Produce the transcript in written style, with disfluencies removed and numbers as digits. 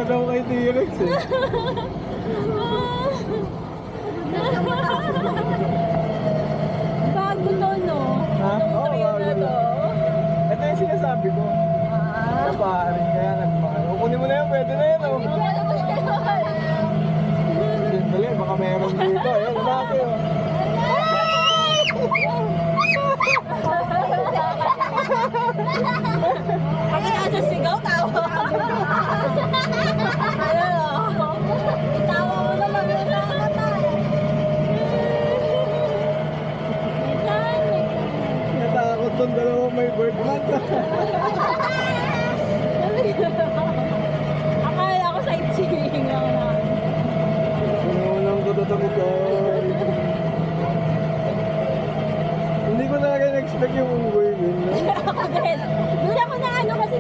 daw kay T-Rex eh. Bago to, no? Ha? Itong Oo, trail na bago to. Ito yung sinasabi ko. Sa pare, kaya nagmahal. Kunin mo na yan, pwede na yan oh. Dali, baka meron dito. Ayan, lalaki oh. Pag nasa sigaw, tawa. Ayun, oh. Tawa mo na lang yung nakakatay. Natakot tong dalawang may bird month. Akala ko sightseeing lang na. Unang tututugtog. Hindi ko talaga na-expect yung unggoy din. No? Ako din. Doon ako na ano kasi